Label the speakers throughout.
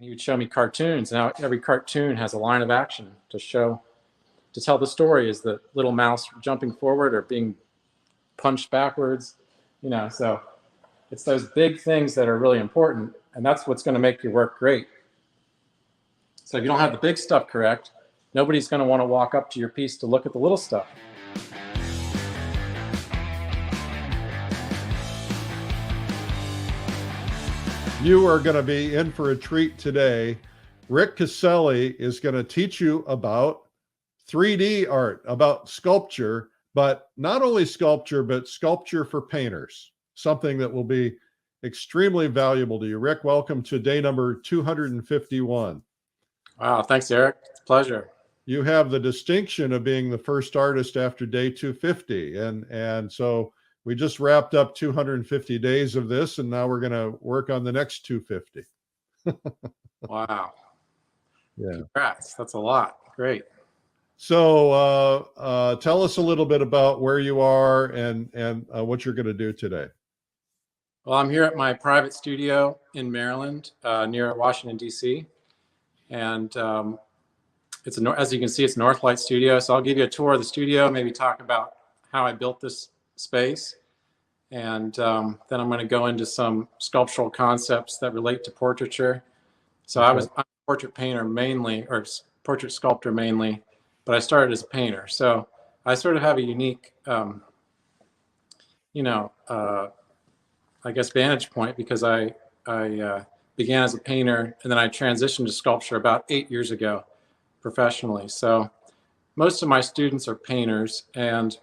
Speaker 1: he would show me cartoons. Now every cartoon has a line of action to tell the story. Is the little mouse jumping forward or being punched backwards? So it's those big things that are really important, and that's what's going to make your work great. So if you don't have the big stuff correct, nobody's going to want to walk up to your piece to look at the little stuff.
Speaker 2: You are going to be in for a treat today. Rick Casali is going to teach you about 3D art, about sculpture, but not only sculpture, but sculpture for painters, something that will be extremely valuable to you. Rick, welcome to day number 251.
Speaker 1: Wow, thanks, Eric. It's a pleasure.
Speaker 2: You have the distinction of being the first artist after day 250. And so we just wrapped up 250 days of this, and now we're going to work on the next 250.
Speaker 1: Wow.
Speaker 2: Yeah.
Speaker 1: Congrats. That's a lot. Great.
Speaker 2: So tell us a little bit about where you are and what you're going to do today.
Speaker 1: Well, I'm here at my private studio in Maryland, near Washington, D.C. And as you can see, it's a Northlight studio. So I'll give you a tour of the studio, maybe talk about how I built this space. And then I'm going to go into some sculptural concepts that relate to portraiture. So I'm a portrait painter mainly, or portrait sculptor mainly, but I started as a painter. So I sort of have a unique, I guess, vantage point, because I began as a painter, and then I transitioned to sculpture about 8 years ago professionally. So most of my students are painters, and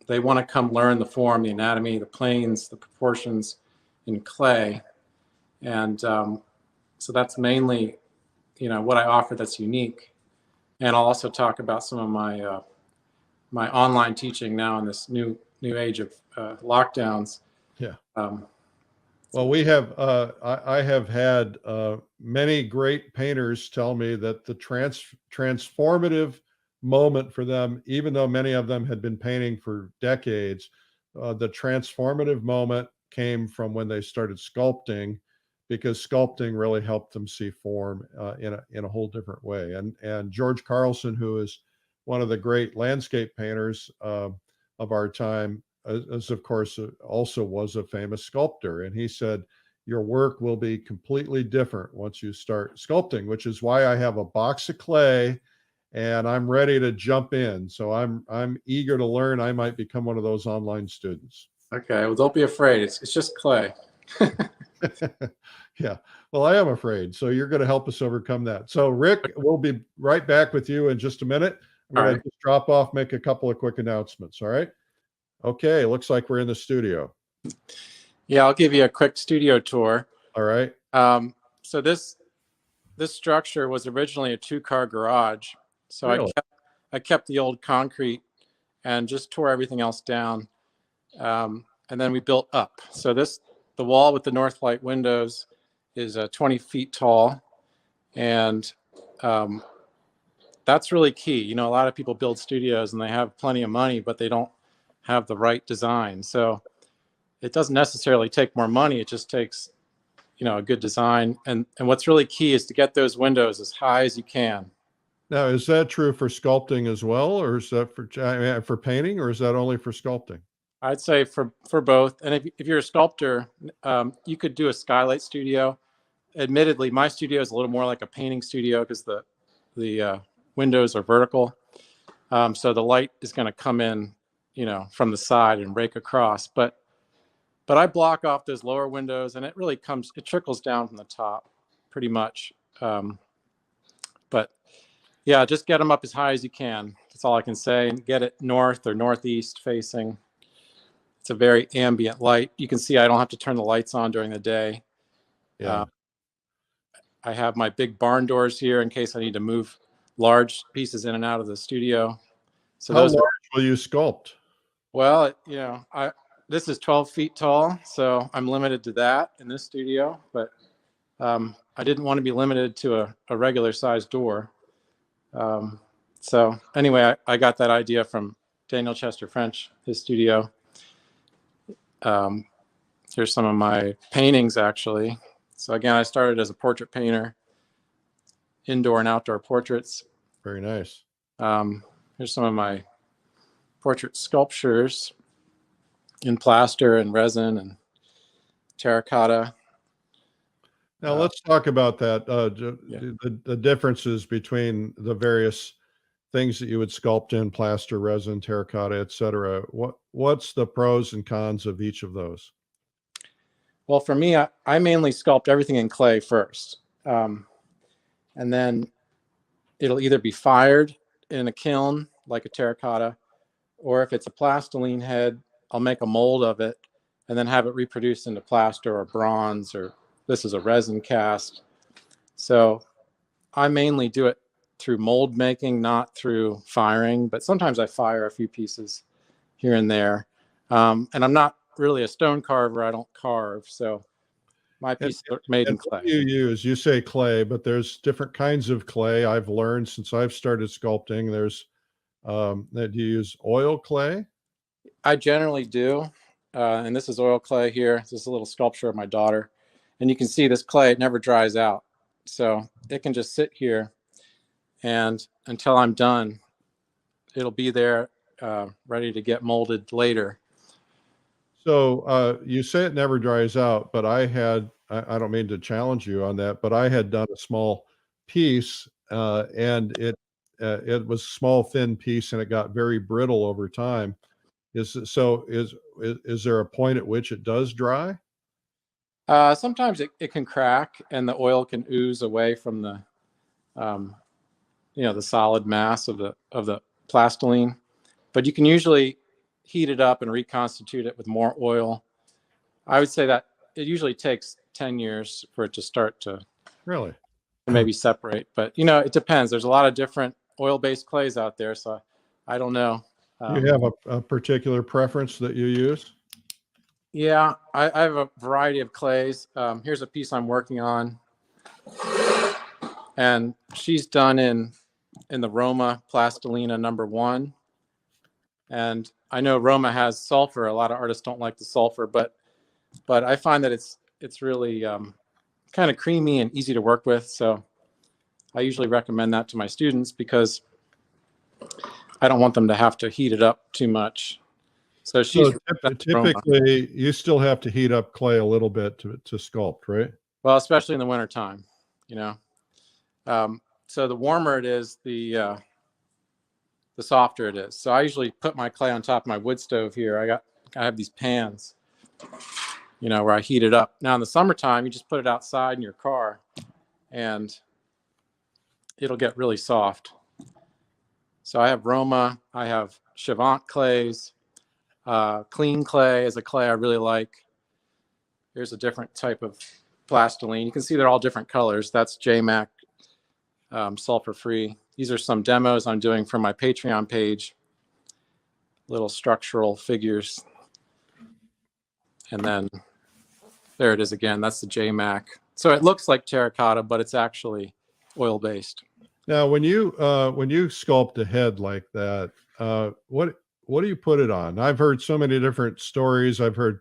Speaker 1: they want to come learn the form, the anatomy, the planes, the proportions in clay. And so that's mainly, what I offer that's unique. And I'll also talk about some of my my online teaching now in this new age of lockdowns.
Speaker 2: Yeah. Well, we have, I have had many great painters tell me that the transformative moment for them, even though many of them had been painting for decades, the transformative moment came from when they started sculpting, because sculpting really helped them see form in a whole different way. And George Carlson, who is one of the great landscape painters of our time, as of course also was a famous sculptor, and he said, your work will be completely different once you start sculpting, which is why I have a box of clay and I'm ready to jump in. So I'm eager to learn. I might become one of those online students.
Speaker 1: Okay, well, don't be afraid. It's just clay.
Speaker 2: Yeah, well, I am afraid. So you're going to help us overcome that. So Rick, we'll be right back with you in just a minute. I'm going to just drop off, make a couple of quick announcements. All right. Okay, looks like we're in the studio.
Speaker 1: Yeah, I'll give you a quick studio tour.
Speaker 2: All right.
Speaker 1: So this structure was originally a 2-car garage. So really? I kept the old concrete and just tore everything else down. And then we built up. So the wall with the Northlight windows is 20 feet tall. And that's really key. A lot of people build studios and they have plenty of money, but they don't have the right design. So it doesn't necessarily take more money. It just takes, a good design. And what's really key is to get those windows as high as you can.
Speaker 2: Now, is that true for sculpting as well, or is that for painting, or is that only for sculpting?
Speaker 1: I'd say for both. And if you're a sculptor, you could do a skylight studio. Admittedly, my studio is a little more like a painting studio because the windows are vertical. So the light is going to come in, from the side and break across. But I block off those lower windows, and it trickles down from the top pretty much. But yeah, just get them up as high as you can. That's all I can say. And get it north or northeast facing. It's a very ambient light. You can see I don't have to turn the lights on during the day.
Speaker 2: Yeah.
Speaker 1: I have my big barn doors here in case I need to move large pieces in and out of the studio. So
Speaker 2: how large will you sculpt?
Speaker 1: Well, this is 12 feet tall, so I'm limited to that in this studio. But I didn't want to be limited to a regular sized door. So anyway, I got that idea from Daniel Chester French, his studio. Here's some of my paintings, actually. So again, I started as a portrait painter, indoor and outdoor portraits.
Speaker 2: Very nice.
Speaker 1: Here's some of my portrait sculptures in plaster and resin and terracotta.
Speaker 2: Now let's talk about that.
Speaker 1: Yeah.
Speaker 2: The differences between the various things that you would sculpt in plaster, resin, terracotta, etc. What's the pros and cons of each of those?
Speaker 1: Well, for me, I mainly sculpt everything in clay first. And then it'll either be fired in a kiln, like a terracotta, or if it's a plastiline head, I'll make a mold of it and then have it reproduced into plaster or bronze, or this is a resin cast. So I mainly do it through mold making, not through firing, but sometimes I fire a few pieces here and there. And I'm not really a stone carver. I don't carve. So my pieces are made in clay.
Speaker 2: What do you use? You say clay, but there's different kinds of clay. I've learned since I've started sculpting. There's that you use oil clay.
Speaker 1: I generally do. And this is oil clay here. This is a little sculpture of my daughter. And you can see this clay, it never dries out. So it can just sit here, and until I'm done, it'll be there ready to get molded later.
Speaker 2: So you say it never dries out, but I don't mean to challenge you on that, but I had done a small piece and it was a small, thin piece, and it got very brittle over time. Is there a point at which it does dry?
Speaker 1: Sometimes it can crack and the oil can ooze away from the, the solid mass of the plastiline, but you can usually heat it up and reconstitute it with more oil. I would say that it usually takes 10 years for it to start to
Speaker 2: really
Speaker 1: maybe separate, but it depends. There's a lot of different oil-based clays out there, so I don't know.
Speaker 2: You have a particular preference that you use?
Speaker 1: Yeah, I have a variety of clays. Here's a piece I'm working on, and she's done in the Roma Plastilina #1. And I know Roma has sulfur. A lot of artists don't like the sulfur, but I find that it's really kind of creamy and easy to work with. So I usually recommend that to my students because I don't want them to have to heat it up too much. So
Speaker 2: typically you still have to heat up clay a little bit to sculpt, right?
Speaker 1: Well, especially in the wintertime, so the warmer it is, the softer it is. So I usually put my clay on top of my wood stove here. I have these pans, where I heat it up. Now in the summertime, you just put it outside in your car and it'll get really soft. So I have Roma, I have Chavant clays. Clean clay is a clay I really like. Here's a different type of plastiline. You can see they're all different colors. That's JMac, sulfur-free. These are some demos I'm doing for my Patreon page. Little structural figures. And then there it is again. That's the JMac. So it looks like terracotta, but it's actually oil-based.
Speaker 2: Now, when you sculpt a head like that, what do you put it on? I've heard so many different stories. I've heard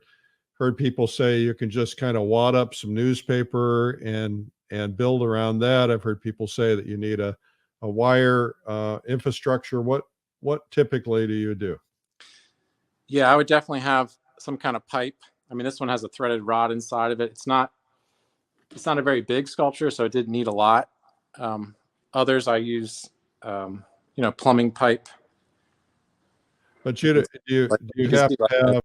Speaker 2: people say you can just kind of wad up some newspaper and build around that. I've heard people say that you need a wire infrastructure. What typically do you do?
Speaker 1: Yeah, I would definitely have some kind of pipe. I mean, this one has a threaded rod inside of it. It's not a very big sculpture, so it didn't need a lot. Others I use, plumbing pipe.
Speaker 2: But do you have to have,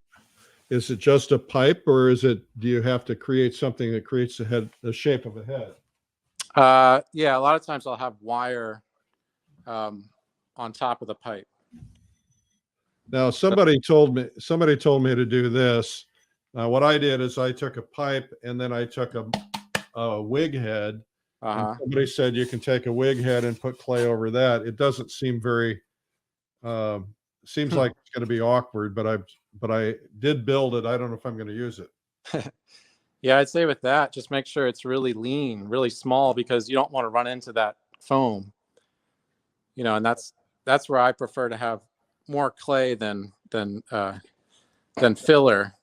Speaker 2: is it just a pipe, or do you have to create something that creates the shape of a head?
Speaker 1: Yeah, a lot of times I'll have wire on top of the pipe.
Speaker 2: Now, somebody told me to do this. What I did is I took a pipe and then I took a wig head. And somebody said you can take a wig head and put clay over that. It doesn't seem very, seems like it's going to be awkward, but I did build it. I don't know if I'm going to use it.
Speaker 1: Yeah, I'd say with that, just make sure it's really lean, really small, because you don't want to run into that foam. And that's where I prefer to have more clay than filler.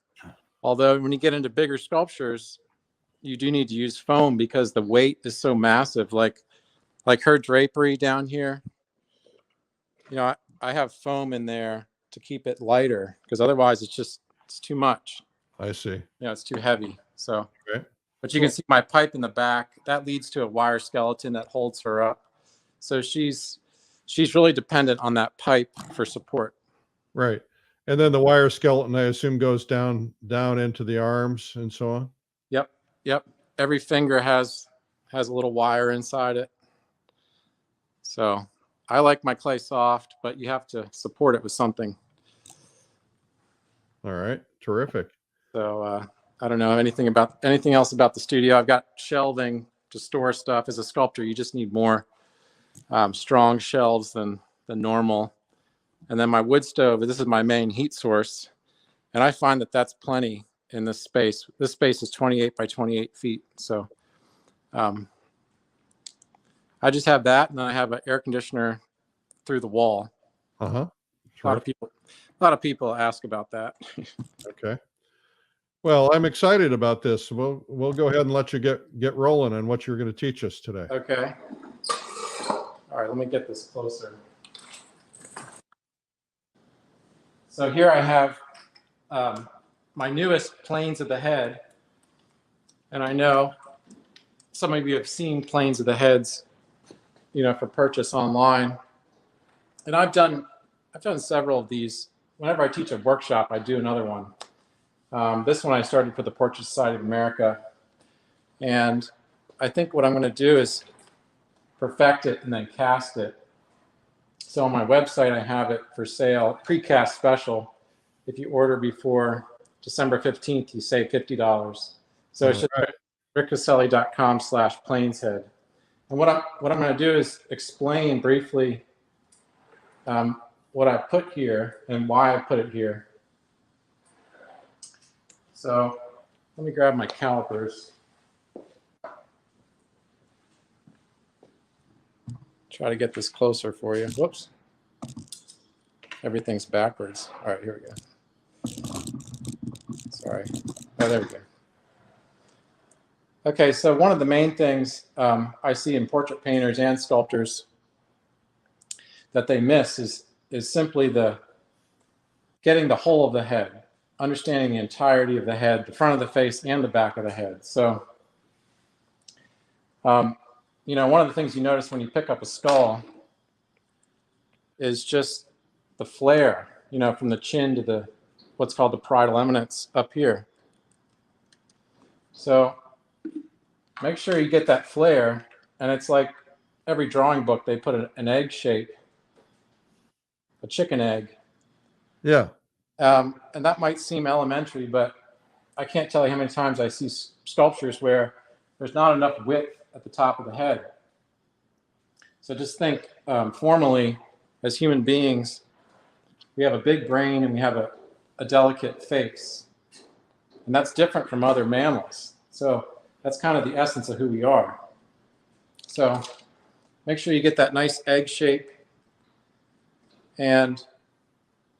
Speaker 1: Although when you get into bigger sculptures, you do need to use foam because the weight is so massive. Like like her drapery down here, you know, I have foam in there to keep it lighter because otherwise it's too much.
Speaker 2: I see.
Speaker 1: You know, it's too heavy. So,
Speaker 2: Okay.
Speaker 1: but you can see my pipe in the back. That leads to a wire skeleton that holds her up. So she's really dependent on that pipe for support.
Speaker 2: Right. And then the wire skeleton, I assume, goes down into the arms and so on.
Speaker 1: Yep. Yep. Every finger has a little wire inside it. So I like my clay soft, but you have to support it with something.
Speaker 2: All right. Terrific.
Speaker 1: So I don't know anything else about the studio. I've got shelving to store stuff. As a sculptor, you just need more strong shelves than normal. And then my wood stove, this is my main heat source. And I find that that's plenty in this space. This space is 28 by 28 feet. So I just have that. And then I have an air conditioner through the wall.
Speaker 2: Uh-huh.
Speaker 1: Sure. A lot of people ask about that.
Speaker 2: Okay. Well, I'm excited about this. We'll go ahead and let you get rolling on what you're going to teach us today.
Speaker 1: Okay. All right, let me get this closer. So here I have my newest planes of the head. And I know some of you have seen planes of the heads, you know, for purchase online. And I've done several of these. Whenever I teach a workshop, I do another one. This one I started for the Portrait Society of America. And I think what I'm going to do is perfect it and then cast it. So on my website, I have it for sale, precast special. If you order before December 15th, you save $50. So it's just rickcasali.com/planeshead. And what I'm going to do is explain briefly what I put here and why I put it here. So let me grab my calipers. Try to get this closer for you. Whoops. Everything's backwards. All right, here we go. Sorry. Oh, there we go. Okay, so one of the main things I see in portrait painters and sculptors that they miss is simply getting the whole of the head, understanding the entirety of the head, the front of the face and the back of the head. So, you know, one of the things you notice when you pick up a skull is just the flare, you know, from the chin to what's called the parietal eminence up here. So make sure you get that flare, and it's like every drawing book, they put an egg shape, a chicken egg.
Speaker 2: Yeah.
Speaker 1: And that might seem elementary, but I can't tell you how many times I see sculptures where there's not enough width at the top of the head. So just think formally, as human beings, we have a big brain and we have a delicate face. And that's different from other mammals. So that's kind of the essence of who we are. So make sure you get that nice egg shape and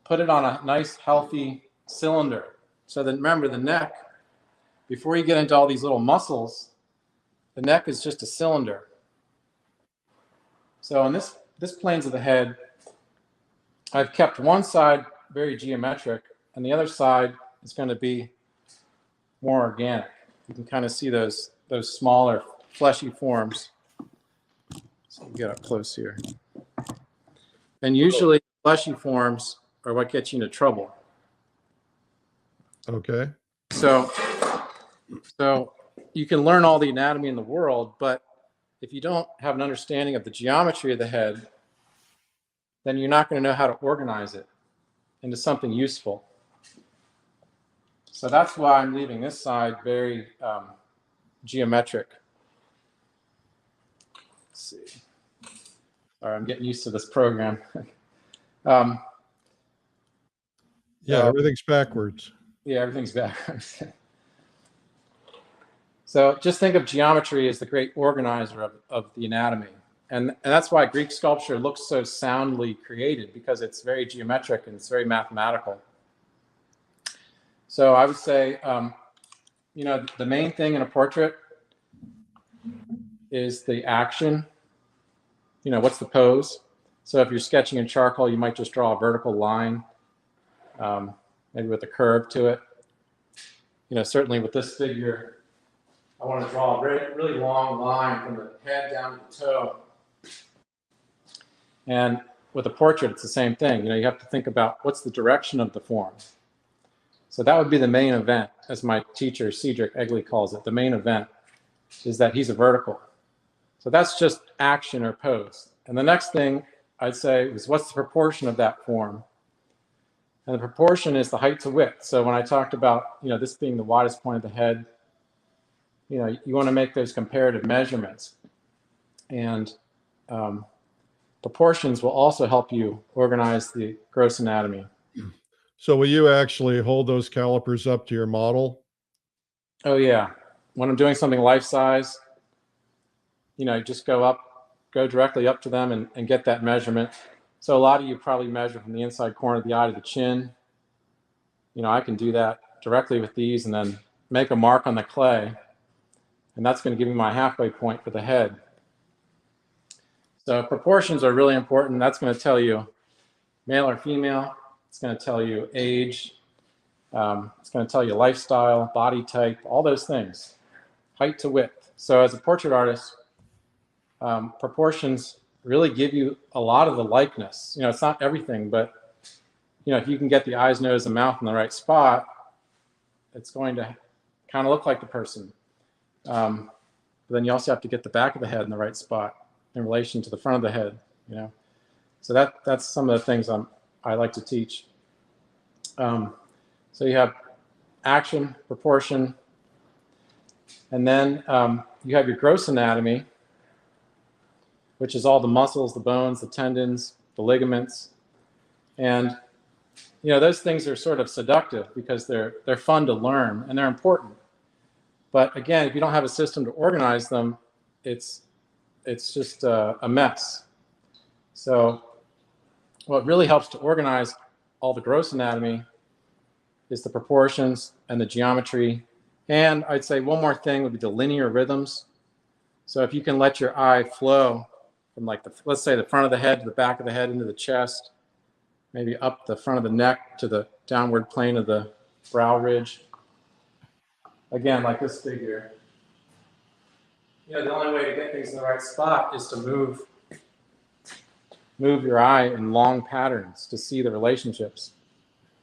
Speaker 1: put it on a nice, healthy cylinder. So then remember the neck, before you get into all these little muscles, the neck is just a cylinder. So in this planes of the head, I've kept one side very geometric, and the other side is going to be more organic. You can kind of see those smaller fleshy forms. So you get up close here. And usually fleshy forms are what gets you into trouble.
Speaker 2: Okay.
Speaker 1: So you can learn all the anatomy in the world, but if you don't have an understanding of the geometry of the head, then you're not going to know how to organize it into something useful. So that's why I'm leaving this side very geometric. Let's see. All right, I'm getting used to this program.
Speaker 2: Yeah, everything's backwards.
Speaker 1: Yeah, everything's backwards. So just think of geometry as the great organizer of the anatomy. And that's why Greek sculpture looks so soundly created, because it's very geometric and it's very mathematical. So I would say, you know, the main thing in a portrait is the action. what's the pose? So if you're sketching in charcoal, you might just draw a vertical line, maybe with a curve to it. Certainly with this figure, I want to draw a really long line from the head down to the toe. And with a portrait, it's the same thing. You have to think about what's the direction of the form. So that would be the main event, as my teacher, Cedric Egley, calls it. The main event is that he's a vertical. So that's just action or pose. And the next thing I'd say is, what's the proportion of that form? And the proportion is the height to width. So when I talked about, this being the widest point of the head, you want to make those comparative measurements. And proportions will also help you organize the gross anatomy.
Speaker 2: So will you actually hold those calipers up to your model?
Speaker 1: Oh yeah. When I'm doing something life size, just go directly up to them and get that measurement. So a lot of you probably measure from the inside corner of the eye to the chin. I can do that directly with these and then make a mark on the clay. And that's going to give me my halfway point for the head. So proportions are really important. That's going to tell you male or female. It's going to tell you age. It's going to tell you lifestyle, body type, all those things. Height to width. So as a portrait artist, proportions really give you a lot of the likeness. It's not everything, but if you can get the eyes, nose, and mouth in the right spot, it's going to kind of look like the person. But then you also have to get the back of the head in the right spot in relation to the front of the head. So that's some of the things I like to teach. So you have action, proportion, and then you have your gross anatomy, which is all the muscles, the bones, the tendons, the ligaments. And those things are sort of seductive because they're fun to learn and they're important. But again, if you don't have a system to organize them, it's just a mess. So what really helps to organize all the gross anatomy is the proportions and the geometry. And I'd say one more thing would be the linear rhythms. So if you can let your eye flow from let's say the front of the head to the back of the head into the chest, maybe up the front of the neck to the downward plane of the brow ridge. Again, like this figure. The only way to get things in the right spot is to move your eye in long patterns to see the relationships.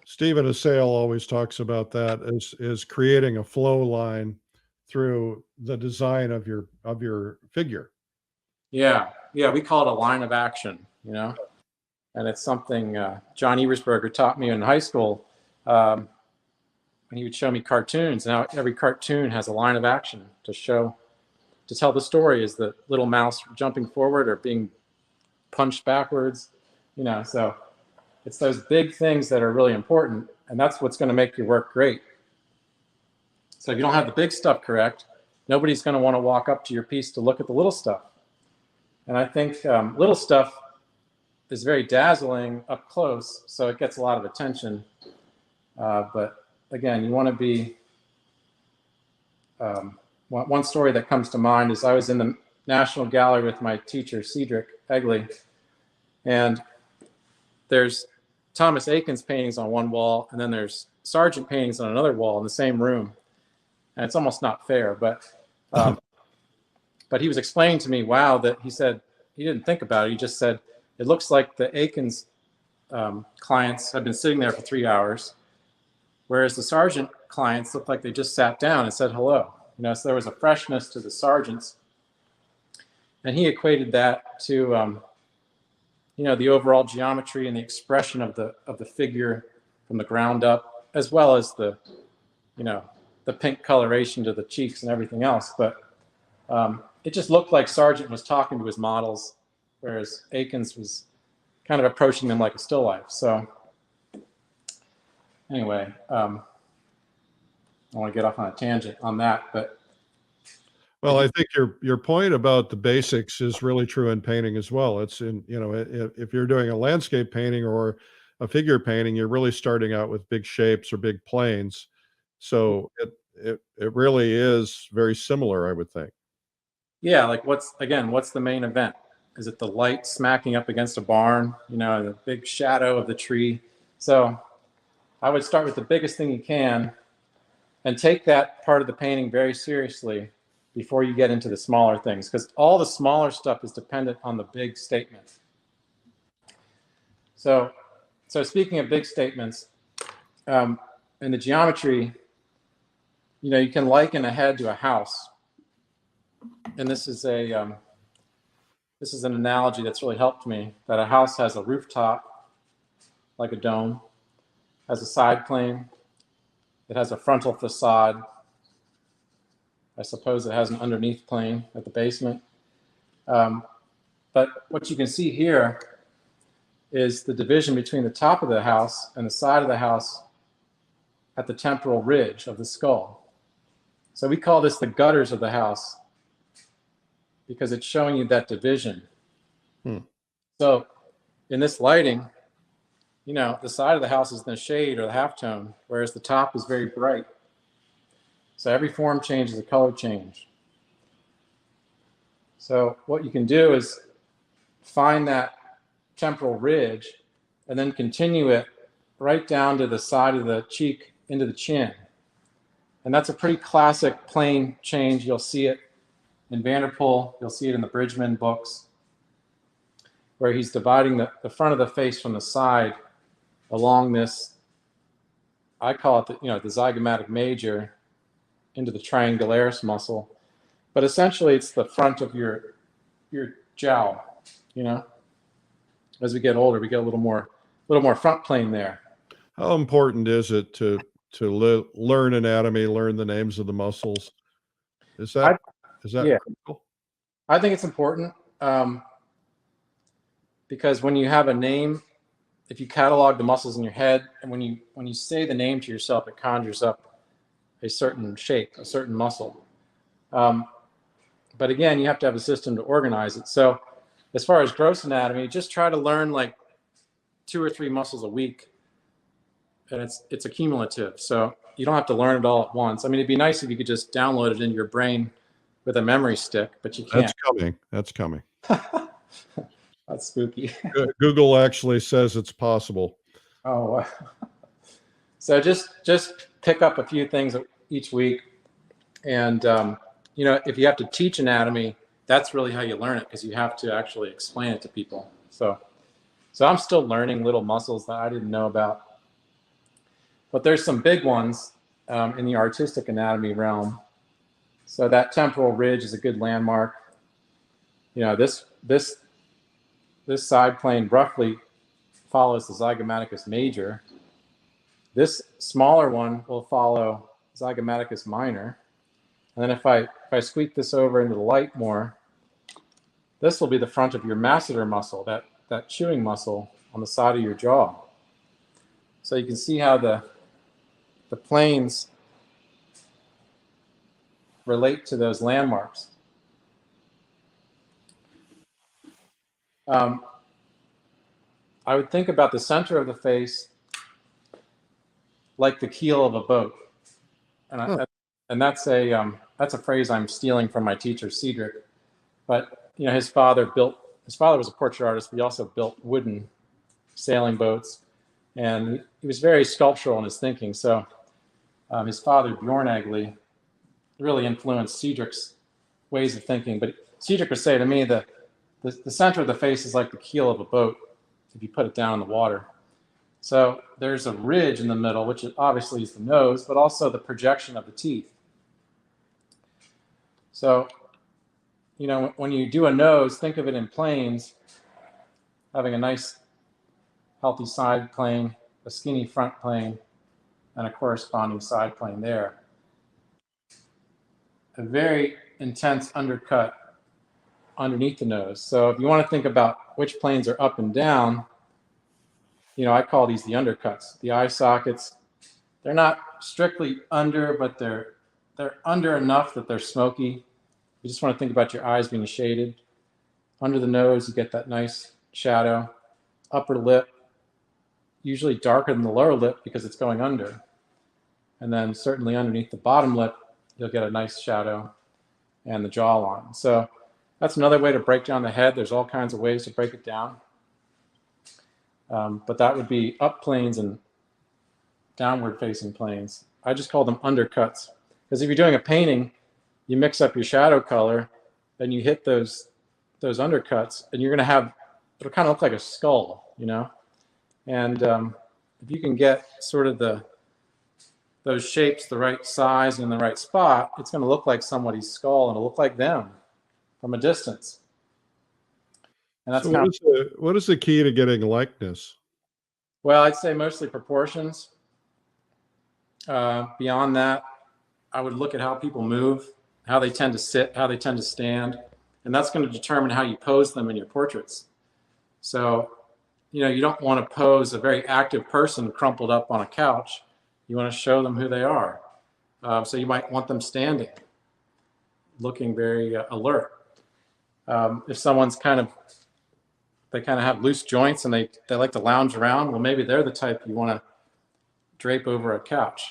Speaker 2: Stephen Assail always talks about that as creating a flow line through the design of your figure.
Speaker 1: Yeah, we call it a line of action, and it's something John Ebersberger taught me in high school when he would show me cartoons. Now every cartoon has a line of action to tell the story. Is the little mouse jumping forward or being punched backwards? So it's those big things that are really important, and that's what's going to make your work great. So if you don't have the big stuff correct, nobody's going to want to walk up to your piece to look at the little stuff. And I think little stuff is very dazzling up close, so it gets a lot of attention. But again, you want to be, one story that comes to mind is I was in the National Gallery with my teacher, Cedric Egley, and there's Thomas Eakins paintings on one wall, and then there's Sargent paintings on another wall in the same room. And it's almost not fair, but he was explaining to me, wow, that he said, he didn't think about it. He just said, it looks like the Eakins clients have been sitting there for 3 hours, whereas the Sargent clients looked like they just sat down and said hello. So there was a freshness to the Sargents. And he equated that to, the overall geometry and the expression of the figure from the ground up, as well as the pink coloration to the cheeks and everything else. But it just looked like Sargent was talking to his models, whereas Eakins was kind of approaching them like a still life. So anyway, I don't want to get off on a tangent on that, but.
Speaker 2: Well, I think your point about the basics is really true in painting as well. It's if you're doing a landscape painting or a figure painting, you're really starting out with big shapes or big planes. So it really is very similar, I would think.
Speaker 1: Yeah, like what's the main event? is it the light smacking up against a barn, you know, the big shadow of the tree. So I would start with the biggest thing you can and take that part of the painting very seriously before you get into the smaller things, because all the smaller stuff is dependent on the big statement. So speaking of big statements, in the geometry, you know, you can liken a head to a house. And this is an analogy that's really helped me, that a house has a rooftop, like a dome, has a side plane, it has a frontal facade. I suppose it has an underneath plane at the basement. But what you can see here is the division between the top of the house and the side of the house at the temporal ridge of the skull. So we call this the gutters of the house because it's showing you that division. So in this lighting, you know, the side of the house is in the shade or the halftone, whereas the top is very bright. So every form change is a color change. So what you can do is find that temporal ridge and then continue it right down to the side of the cheek into the chin. And that's a pretty classic plane change. You'll see it in Vanderpool. You'll see it in the Bridgman books, where he's dividing the front of the face from the side along this, I call it the zygomatic major, into the triangularis muscle. But essentially it's the front of your jowl, you know. As we get older, we get a little more front plane there.
Speaker 2: How important is it to learn anatomy, learn the names of the muscles? Is that
Speaker 1: yeah,
Speaker 2: critical?
Speaker 1: I think it's important because when you have a name, if you catalog the muscles in your head, and when you say the name to yourself, it conjures up a certain shape, a certain muscle. But again, you have to have a system to organize it. So as far as gross anatomy, just try to learn like 2 or 3 muscles a week, and it's accumulative. So you don't have to learn it all at once. I mean, it'd be nice if you could just download it into your brain with a memory stick, but you can't.
Speaker 2: That's coming.
Speaker 1: That's spooky.
Speaker 2: Google actually says it's possible.
Speaker 1: Oh, so just pick up a few things each week, and you know, if you have to teach anatomy, that's really how you learn it, because you have to actually explain it to people. So I'm still learning little muscles that I didn't know about, but there's some big ones in the artistic anatomy realm. So that temporal ridge is a good landmark. You know, this side plane roughly follows the zygomaticus major. This smaller one will follow zygomaticus minor. And then if I squeak this over into the light more, this will be the front of your masseter muscle, that chewing muscle on the side of your jaw. So you can see how the planes relate to those landmarks. I would think about the center of the face like the keel of a boat, and that's a phrase I'm stealing from my teacher Cedric. But you know, his father was a portrait artist, but he also built wooden sailing boats, and he was very sculptural in his thinking. So his father Bjorn Egli really influenced Cedric's ways of thinking. But Cedric would say to me that the center of the face is like the keel of a boat if you put it down in the water. So there's a ridge in the middle, which obviously is the nose, but also the projection of the teeth. So, you know, when you do a nose, think of it in planes, having a nice, healthy side plane, a skinny front plane, and a corresponding side plane there. A very intense undercut underneath the nose. So if you want to think about which planes are up and down, you know, I call these the undercuts. The eye sockets, they're not strictly under, but they're under enough that they're smoky. You just want to think about your eyes being shaded. Under the nose, you get that nice shadow. Upper lip, usually darker than the lower lip because it's going under. And then certainly underneath the bottom lip, you'll get a nice shadow, and the jawline. So That's another way to break down the head. There's all kinds of ways to break it down. But that would be up planes and downward facing planes. I just call them undercuts. Because if you're doing a painting, you mix up your shadow color, then you hit those undercuts, and you're going to have, it'll kind of look like a skull, you know? And if you can get sort of those shapes the right size and in the right spot, it's going to look like somebody's skull, and it'll look like them from a distance. And that's
Speaker 2: So
Speaker 1: kind of,
Speaker 2: what is the key to getting likeness?
Speaker 1: well, I'd say mostly proportions. Beyond that, I would look at how people move, how they tend to sit, how they tend to stand, and that's going to determine how you pose them in your portraits. So, you know, you don't want to pose a very active person crumpled up on a couch. You want to show them who they are. So you might want them standing, looking very alert. If someone's they kind of have loose joints and they like to lounge around, well, maybe they're the type you want to drape over a couch.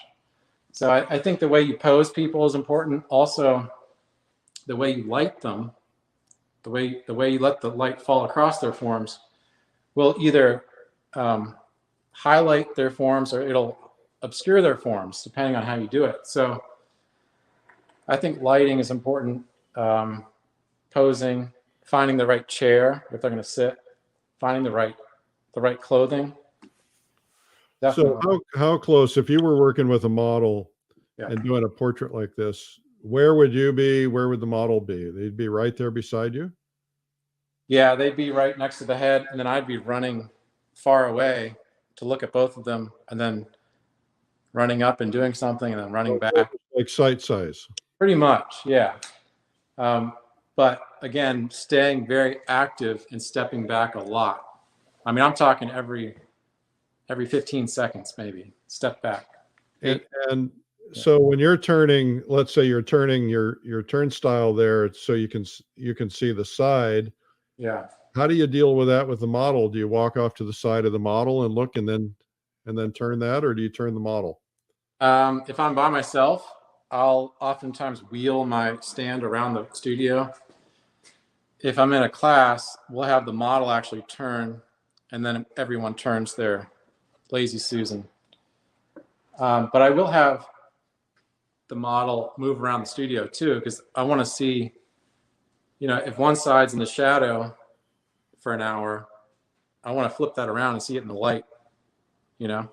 Speaker 1: So I think the way you pose people is important. Also, the way you light them, the way you let the light fall across their forms will either highlight their forms or it'll obscure their forms, depending on how you do it. So I think lighting is important. Posing, finding the right chair if they're going to sit, finding the right clothing. Definitely.
Speaker 2: So how close, if you were working with a model
Speaker 1: Yeah.
Speaker 2: and doing a portrait like this, where would you be? Where would the model be? They'd be right there beside you?
Speaker 1: Yeah, they'd be right next to the head, and then I'd be running far away to look at both of them, and then running up and doing something, and then running back.
Speaker 2: Like sight size.
Speaker 1: Pretty much, yeah. But again, staying very active and stepping back a lot. I mean, I'm talking every 15 seconds, maybe step back.
Speaker 2: And so when you're turning, let's say you're turning your turnstile there so you can see the side.
Speaker 1: Yeah.
Speaker 2: How do you deal with that with the model? Do you walk off to the side of the model and look and then turn that, or do you turn the model?
Speaker 1: If I'm by myself, I'll oftentimes wheel my stand around the studio. If I'm in a class, we'll have the model actually turn, and then everyone turns their lazy Susan. But I will have the model move around the studio too, because I want to see, you know, if one side's in the shadow for an hour, I want to flip that around and see it in the light, you know?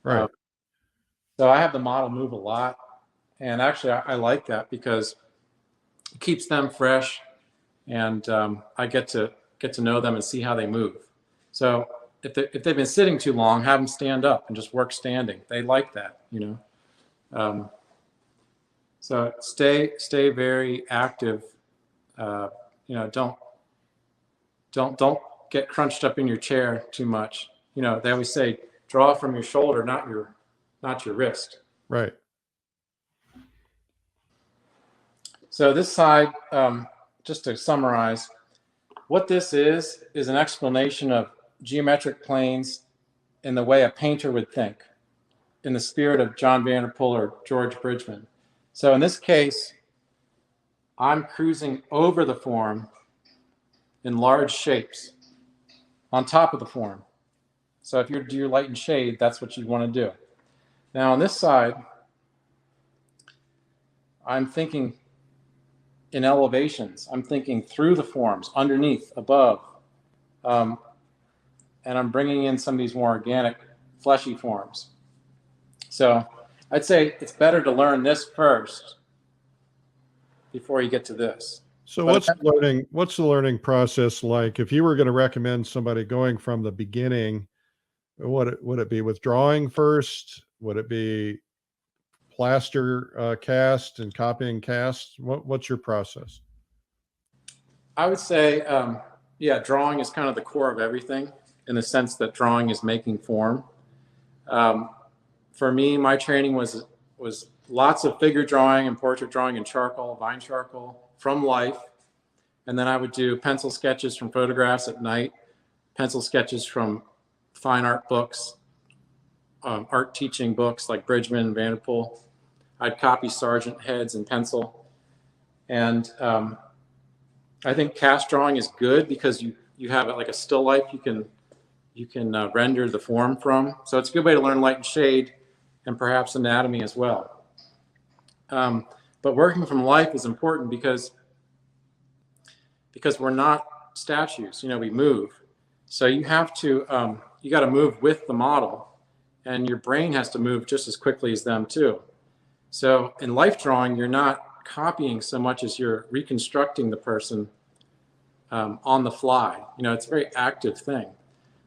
Speaker 2: Right.
Speaker 1: So I have the model move a lot. And actually, I like that because it keeps them fresh, and I get to know them and see how they move. So if they've been sitting too long, have them stand up and just work standing. They like that, you know. So stay very active. You know, don't get crunched up in your chair too much. You know, they always say draw from your shoulder, not your wrist.
Speaker 2: Right.
Speaker 1: So this side, just to summarize, what this is an explanation of geometric planes in the way a painter would think, in the spirit of John Vanderpool or George Bridgman. So in this case, I'm cruising over the form in large shapes on top of the form. So if you do your light and shade, that's what you want to do. Now on this side, I'm thinking in elevations. I'm thinking through the forms, underneath, above. And I'm bringing in some of these more organic, fleshy forms. So I'd say it's better to learn this first before you get to this.
Speaker 2: So what's the learning process like? If you were going to recommend somebody going from the beginning, would it be with drawing first? Would it be plaster cast and copying cast? What's your process?
Speaker 1: I would say, yeah, drawing is kind of the core of everything, in the sense that drawing is making form. For me, my training was lots of figure drawing and portrait drawing and charcoal, vine charcoal from life. And then I would do pencil sketches from photographs at night, pencil sketches from fine art books, art teaching books like Bridgman and Vanderpool. I'd copy Sargent heads in pencil. And I think cast drawing is good because you have like a still life you can render the form from. So it's a good way to learn light and shade and perhaps anatomy as well. But working from life is important because we're not statues. You know, we move. So you have to you got to move with the model, and your brain has to move just as quickly as them too. So in life drawing, you're not copying so much as you're reconstructing the person on the fly. You know, it's a very active thing.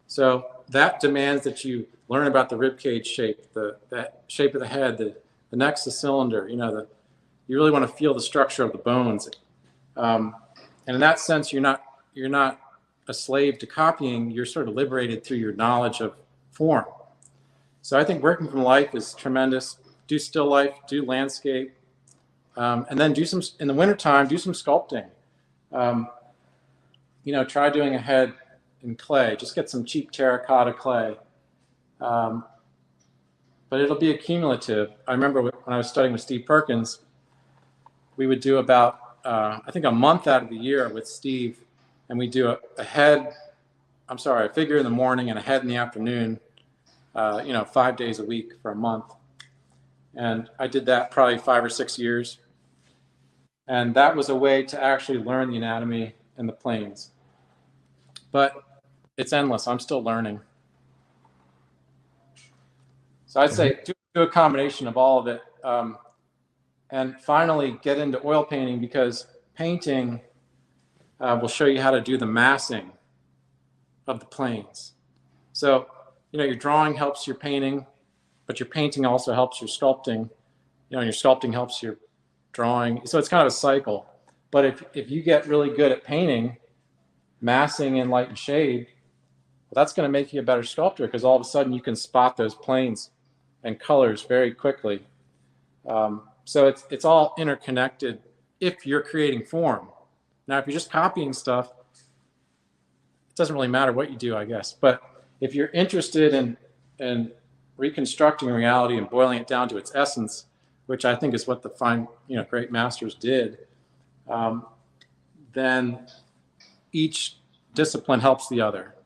Speaker 1: So that demands that you learn about the rib cage shape, that shape of the head, the neck's the cylinder. You know, you really want to feel the structure of the bones. And in that sense, you're not a slave to copying. You're sort of liberated through your knowledge of form. So I think working from life is tremendous. Do still life, do landscape, and then do some, in the wintertime, do some sculpting. You know, try doing a head in clay. Just get some cheap terracotta clay. But it'll be accumulative. I remember when I was studying with Steve Perkins, we would do about, I think, a month out of the year with Steve, and we do a figure in the morning and a head in the afternoon, you know, 5 days a week for a month. And I did that probably 5 or 6 years. And that was a way to actually learn the anatomy and the planes. But it's endless. I'm still learning. So I'd say do a combination of all of it. And finally, get into oil painting, because painting will show you how to do the massing of the planes. So, you know, your drawing helps your painting, but your painting also helps your sculpting. You know, your sculpting helps your drawing. So it's kind of a cycle. But if you get really good at painting, massing in light and shade, well, that's going to make you a better sculptor, because all of a sudden you can spot those planes and colors very quickly. So it's all interconnected if you're creating form. Now, if you're just copying stuff, it doesn't really matter what you do, I guess. But if you're interested in reconstructing reality and boiling it down to its essence, which I think is what the great masters did, then each discipline helps the other.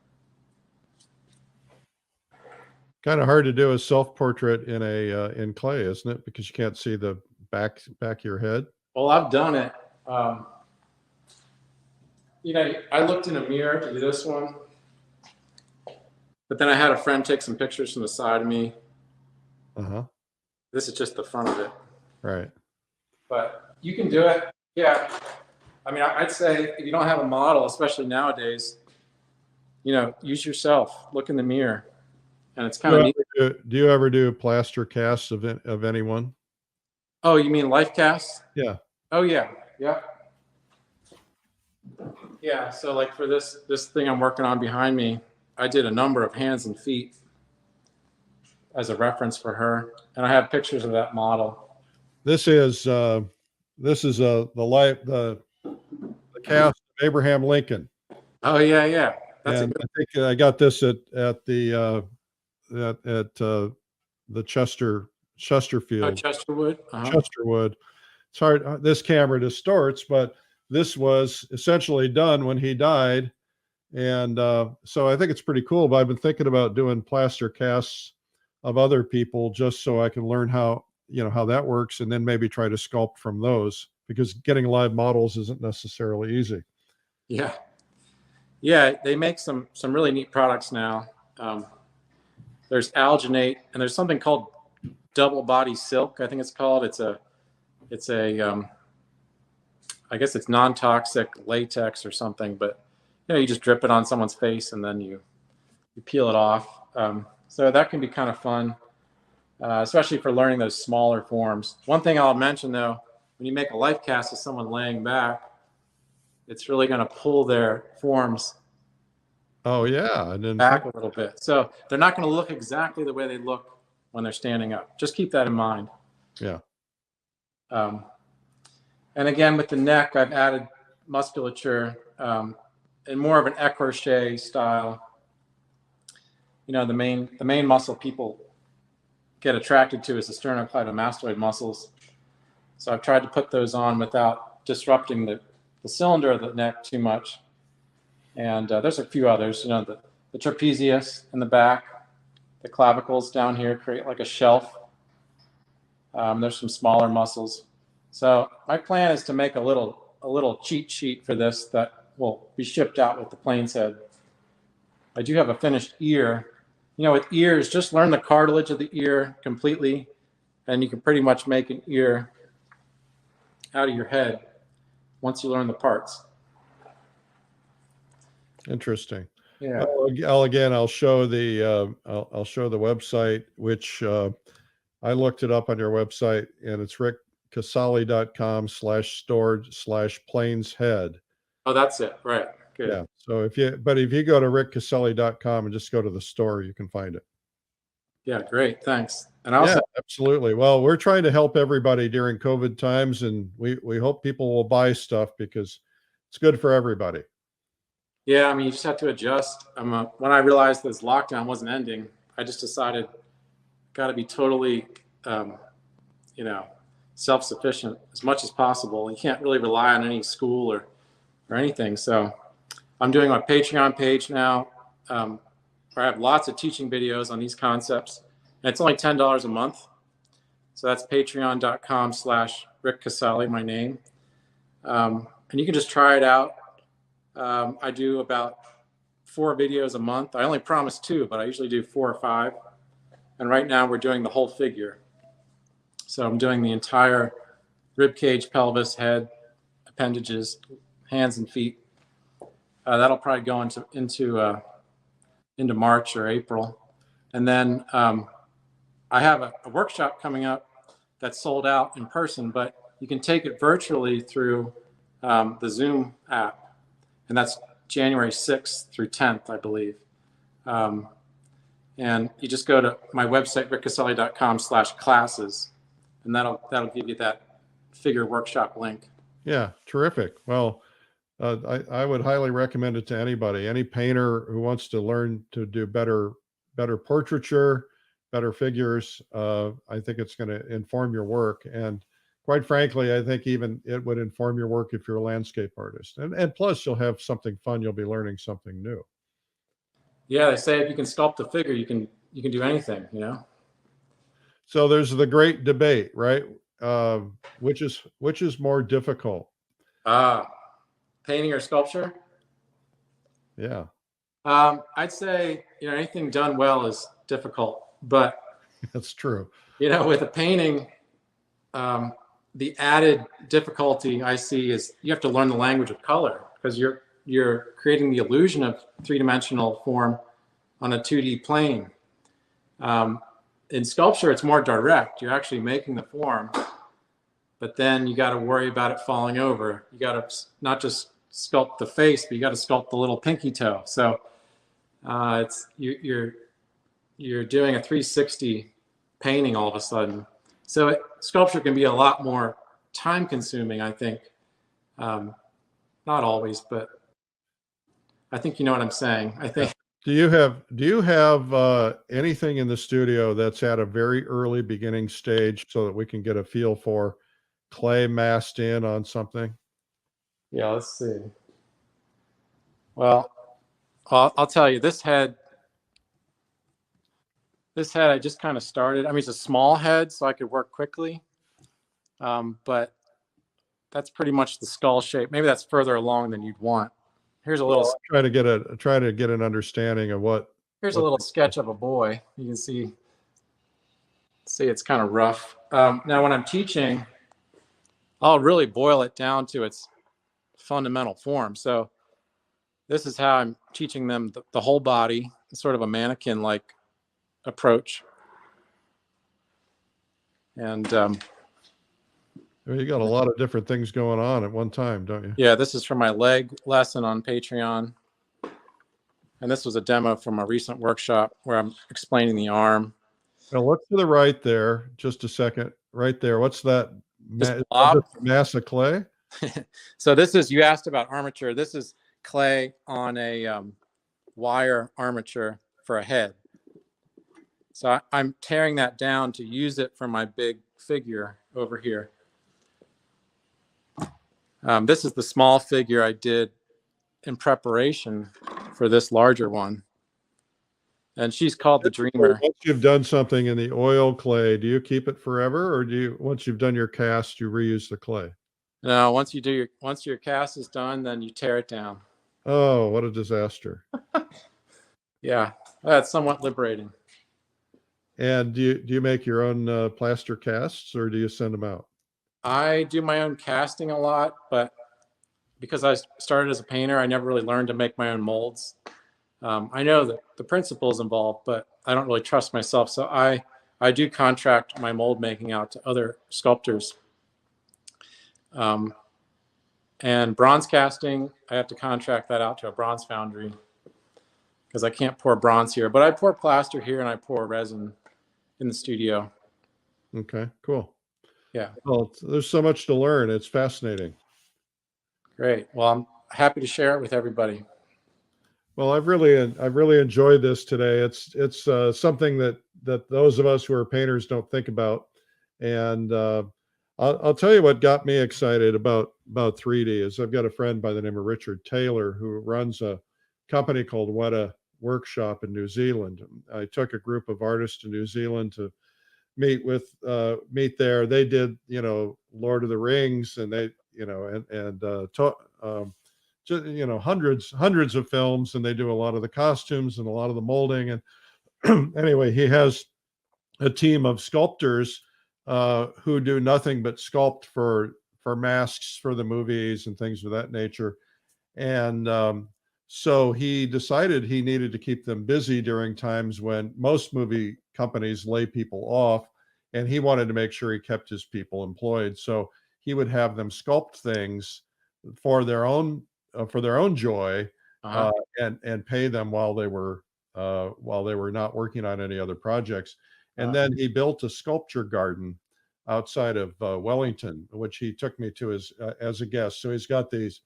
Speaker 2: Kind of hard to do a self-portrait in clay, isn't it? Because you can't see the back of your head.
Speaker 1: Well, I've done it. You know, I looked in a mirror to do this one, but then I had a friend take some pictures from the side of me. This is just the front of it.
Speaker 2: Right.
Speaker 1: But you can do it. Yeah. I mean, I'd say if you don't have a model, especially nowadays, you know, use yourself. Look in the mirror. And it's kind of neat.
Speaker 2: Do you ever do plaster casts of anyone?
Speaker 1: Oh, you mean life casts?
Speaker 2: Yeah.
Speaker 1: Oh, yeah. Yeah. Yeah. So like for this thing I'm working on behind me, I did a number of hands and feet as a reference for her. And I have pictures of that model.
Speaker 2: This is the cast of Abraham Lincoln.
Speaker 1: Oh, yeah. Yeah.
Speaker 2: I think I got this at the Chesterfield.
Speaker 1: Oh, Chesterwood.
Speaker 2: Chesterwood. It's hard. This camera distorts, but this was essentially done when he died, and so I think it's pretty cool. But I've been thinking about doing plaster casts of other people just so I can learn how that works, and then maybe try to sculpt from those, because getting live models isn't necessarily easy.
Speaker 1: Yeah. Yeah, they make some really neat products now. There's alginate, and there's something called double body silk, I think it's called. It's a I guess it's non-toxic latex or something, but you know, you just drip it on someone's face and then you peel it off. So that can be kind of fun, especially for learning those smaller forms. One thing I'll mention though, when you make a life cast of someone laying back, it's really going to pull their forms back a little bit. So they're not going to look exactly the way they look when they're standing up. Just keep that in mind.
Speaker 2: Yeah.
Speaker 1: And again, with the neck, I've added musculature in more of an écorché style. You know, the main muscle people get attracted to is the sternocleidomastoid muscles. So I've tried to put those on without disrupting the cylinder of the neck too much. And there's a few others, you know, the trapezius in the back, the clavicles down here create like a shelf. There's some smaller muscles. So my plan is to make a little cheat sheet for this that will be shipped out with the plane's head. I do have a finished ear. You know, with ears, just learn the cartilage of the ear completely, and you can pretty much make an ear out of your head once you learn the parts.
Speaker 2: Interesting.
Speaker 1: Yeah.
Speaker 2: I'll show the website, which I looked it up on your website, and it's rickcasali.com/stored/planeshead.
Speaker 1: Oh, that's it. Right. Good.
Speaker 2: Yeah. So if you go to rickcasali.com and just go to the store, you can find it.
Speaker 1: Yeah. Great. Thanks. And also,
Speaker 2: absolutely. Well, we're trying to help everybody during COVID times, and we hope people will buy stuff because it's good for everybody.
Speaker 1: yeah, I mean, you just have to adjust. When I realized this lockdown wasn't ending, I just decided got to be totally, you know, self-sufficient as much as possible. You can't really rely on any school or anything. So I'm doing my Patreon page now, where I have lots of teaching videos on these concepts. And it's only $10 a month. So that's patreon.com/Rick Casali, my name. And you can just try it out. I do about 4 videos a month. I only promise 2, but I usually do 4 or 5. And right now we're doing the whole figure. So I'm doing the entire rib cage, pelvis, head, appendages, hands and feet. That'll probably go into March or April. And then I have a workshop coming up that's sold out in person, but you can take it virtually through the Zoom app. And that's January 6th through 10th, I believe. And you just go to my website, rickcasali.com/classes, and that'll give you that figure workshop link.
Speaker 2: Yeah, terrific. Well, I would highly recommend it to anybody, any painter who wants to learn to do better portraiture, better figures. I think it's going to inform your work. And quite frankly, I think even it would inform your work if you're a landscape artist. And plus, you'll have something fun. You'll be learning something new.
Speaker 1: Yeah, they say if you can sculpt a figure, you can do anything, you know?
Speaker 2: So there's the great debate, right? Which is more difficult?
Speaker 1: Painting or sculpture?
Speaker 2: Yeah.
Speaker 1: I'd say, you know, anything done well is difficult, but
Speaker 2: that's true.
Speaker 1: You know, with a painting, the added difficulty I see is you have to learn the language of color because you're creating the illusion of 3-dimensional form on a 2D plane. In sculpture, it's more direct. You're actually making the form, but then you got to worry about it falling over. You got to not just sculpt the face, but you got to sculpt the little pinky toe. So you're doing a 360 painting all of a sudden. So sculpture can be a lot more time consuming, I think. Not always, but I think you know what I'm saying. I think.
Speaker 2: Do you have anything in the studio that's at a very early beginning stage so that we can get a feel for clay massed in on something?
Speaker 1: Yeah, let's see. Well, I'll tell you, this head I just kind of started. I mean, it's a small head, so I could work quickly. But that's pretty much the skull shape. Maybe that's further along than you'd want. Here's a little.
Speaker 2: Well, try to get an understanding of what.
Speaker 1: Here's a little sketch of a boy. You can see it's kind of rough. Now, when I'm teaching, I'll really boil it down to its fundamental form. So this is how I'm teaching them the whole body, sort of a mannequin-like approach. And
Speaker 2: you got a lot of different things going on at one time, don't you?
Speaker 1: Yeah, this is from my leg lesson on Patreon. And this was a demo from a recent workshop where I'm explaining the arm.
Speaker 2: Now look to the right there, just a second. Right there. What's that? Mass of clay?
Speaker 1: So this is, you asked about armature. This is clay on a wire armature for a head. So I'm tearing that down to use it for my big figure over here. This is the small figure I did in preparation for this larger one. And she's called the Dreamer.
Speaker 2: Once you've done something in the oil clay, do you keep it forever, or do you, once you've done your cast, you reuse the clay?
Speaker 1: No, once your cast is done, then you tear it down.
Speaker 2: Oh, what a disaster.
Speaker 1: Yeah, that's somewhat liberating.
Speaker 2: And do you make your own plaster casts, or do you send them out?
Speaker 1: I do my own casting a lot, but because I started as a painter, I never really learned to make my own molds. I know that the principles involved, but I don't really trust myself. So I do contract my mold making out to other sculptors. And bronze casting, I have to contract that out to a bronze foundry because I can't pour bronze here. But I pour plaster here and I pour resin in the studio.
Speaker 2: Okay, cool.
Speaker 1: Yeah.
Speaker 2: Well, there's so much to learn. It's fascinating.
Speaker 1: Great. Well, I'm happy to share it with everybody.
Speaker 2: Well, I've really enjoyed this today. It's something that those of us who are painters don't think about. And I'll tell you what got me excited about 3D is I've got a friend by the name of Richard Taylor who runs a company called Weta Workshop in New Zealand. I took a group of artists to New Zealand to meet there. They did, Lord of the Rings, and they, just, hundreds of films, and they do a lot of the costumes and a lot of the molding. And anyway, he has a team of sculptors who do nothing but sculpt for masks for the movies and things of that nature. And so he decided he needed to keep them busy during times when most movie companies lay people off, and he wanted to make sure he kept his people employed. So he would have them sculpt things for their own joy, and pay them while they were not working on any other projects. And then he built a sculpture garden outside of Wellington, which he took me to as a guest. So he's got this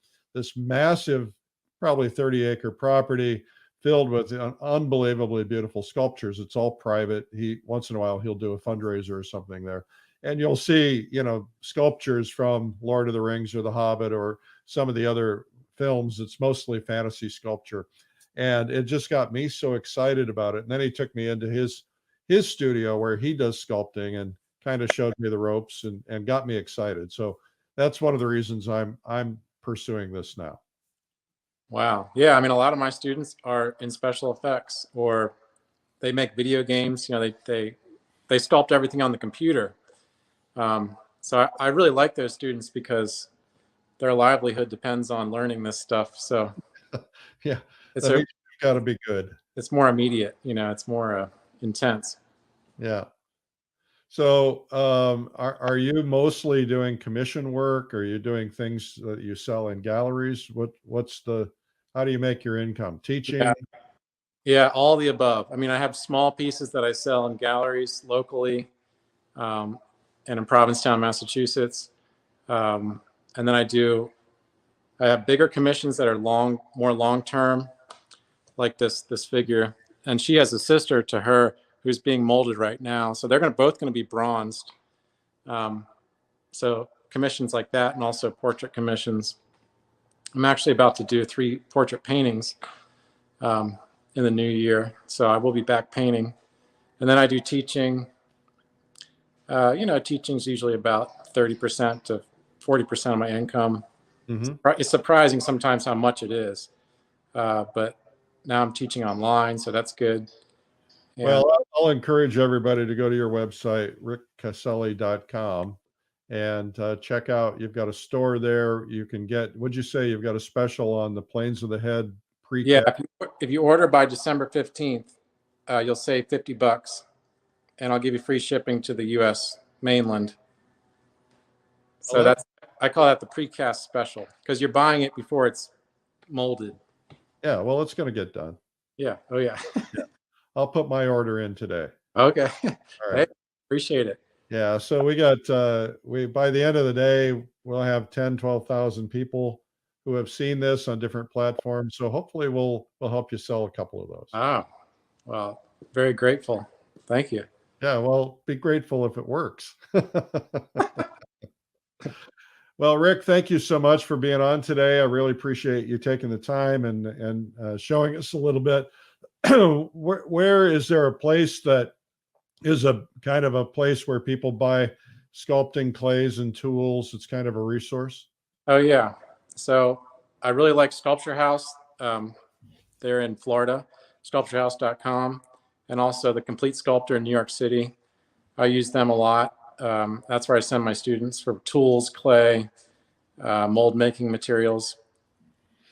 Speaker 2: massive, probably 30-acre property filled with unbelievably beautiful sculptures. It's all private. He once in a while he'll do a fundraiser or something there, and you'll see sculptures from Lord of the Rings or The Hobbit or some of the other films. It's mostly fantasy sculpture, and it just got me so excited about it. And then he took me into his studio where he does sculpting and kind of showed me the ropes and got me excited. So that's one of the reasons I'm pursuing this now.
Speaker 1: Wow. Yeah. I mean, a lot of my students are in special effects, or they make video games. They sculpt everything on the computer. So I really like those students because their livelihood depends on learning this stuff. So
Speaker 2: yeah, it's got to be good.
Speaker 1: It's more immediate. It's more intense.
Speaker 2: Yeah. So are you mostly doing commission work? Are you doing things that you sell in galleries? How do you make your income? Teaching?
Speaker 1: Yeah, all the above. I mean, I have small pieces that I sell in galleries locally, and in Provincetown, Massachusetts. And then I have bigger commissions that are more long-term, like this figure. And she has a sister to her who's being molded right now. So they're both going to be bronzed. So commissions like that, and also portrait commissions. I'm actually about to do 3 portrait paintings in the new year. So I will be back painting. And then I do teaching. Teaching's usually about 30% to 40% of my income.
Speaker 2: Mm-hmm.
Speaker 1: It's surprising sometimes how much it is. But now I'm teaching online, so that's good. And,
Speaker 2: well, I'll encourage everybody to go to your website, rickcasali.com, and check out. You've got a store there. You can get, would you say you've got a special on the Planes of the Head pre-cast?
Speaker 1: Yeah, if you order by December 15th, you'll save $50, and I'll give you free shipping to the U.S. mainland. So I call that the precast special, because you're buying it before it's molded.
Speaker 2: Yeah, well, it's going to get done.
Speaker 1: Yeah. Oh, yeah.
Speaker 2: Yeah. I'll put my order in today.
Speaker 1: Okay.
Speaker 2: All right.
Speaker 1: Hey, appreciate it.
Speaker 2: Yeah. So we got, by the end of the day, we'll have 10, 12,000 people who have seen this on different platforms. So hopefully we'll help you sell a couple of those.
Speaker 1: Oh, well, very grateful. Thank you.
Speaker 2: Yeah. Well, be grateful if it works. Well, Rick, thank you so much for being on today. I really appreciate you taking the time and showing us a little bit. Where is there a place that is a kind of a place where people buy sculpting clays and tools? It's kind of a resource.
Speaker 1: Oh yeah. So I really like Sculpture House. They're in Florida, sculpturehouse.com, and also the Complete Sculptor in New York City. I use them a lot. That's where I send my students for tools, clay, mold making materials.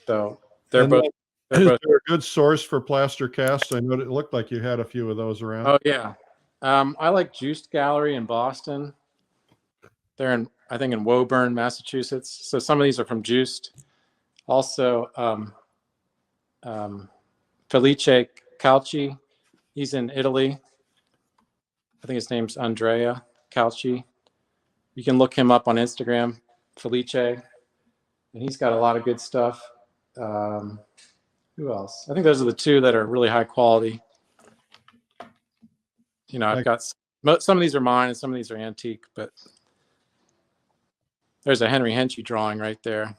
Speaker 1: So they're
Speaker 2: And
Speaker 1: both. They're
Speaker 2: is
Speaker 1: both.
Speaker 2: there a good source for plaster casts? I know it looked like you had a few of those around.
Speaker 1: Oh yeah. I like Juiced Gallery in Boston. They're in, I think, in Woburn, Massachusetts. So some of these are from Juiced. Also, Felice Calci, he's in Italy. I think his name's Andrea Calci. You can look him up on Instagram, Felice, and he's got a lot of good stuff. Who else? I think those are the two that are really high quality. You know, I've got some of these are mine and some of these are antique, but there's a Henry Henchy drawing right there.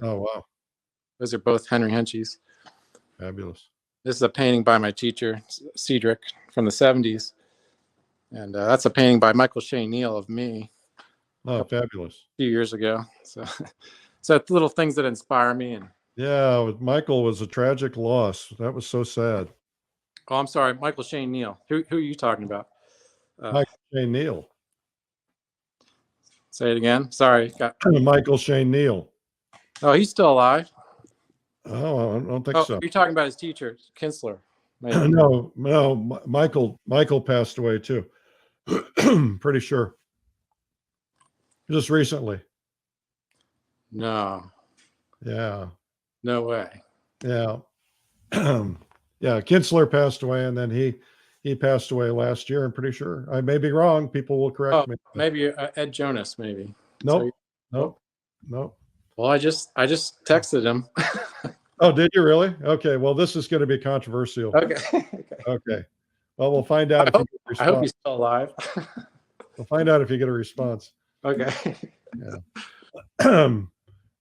Speaker 2: Oh, wow.
Speaker 1: Those are both Henry Henchys.
Speaker 2: Fabulous.
Speaker 1: This is a painting by my teacher, Cedric, from the 70s. And that's a painting by Michael Shea Neal of me.
Speaker 2: Oh, fabulous.
Speaker 1: A few years ago. So, so it's little things that inspire me. And
Speaker 2: yeah, Michael was a tragic loss. That was so sad.
Speaker 1: oh, I'm sorry, Michael Shea Neal. Who are you talking about?
Speaker 2: Michael Shea Neal.
Speaker 1: Say it again. Sorry.
Speaker 2: Michael Shea Neal.
Speaker 1: Oh, he's still alive.
Speaker 2: Oh, I don't think so.
Speaker 1: You're talking about his teacher, Kinsler.
Speaker 2: No, Michael passed away too. Pretty sure. Just recently.
Speaker 1: No.
Speaker 2: Yeah.
Speaker 1: No way.
Speaker 2: Yeah. Yeah. Kinsler passed away, and then he passed away last year. I'm pretty sure. I may be wrong. People will correct me.
Speaker 1: Maybe Ed Jonas. Maybe.
Speaker 2: Nope. Nope.
Speaker 1: Well, I just texted him.
Speaker 2: Oh, did you really? Okay. Well, this is going to be controversial.
Speaker 1: Okay.
Speaker 2: Okay. Well, we'll find out if you get a response.
Speaker 1: I hope he's still alive.
Speaker 2: We'll find out if you get a response.
Speaker 1: Okay.
Speaker 2: Yeah.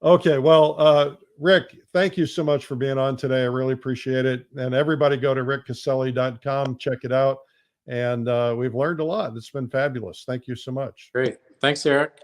Speaker 2: Okay. Well, Rick, thank you so much for being on today. I really appreciate it. And everybody go to rickcasali.com, check it out. And we've learned a lot. It's been fabulous. Thank you so much.
Speaker 1: Great. Thanks, Eric.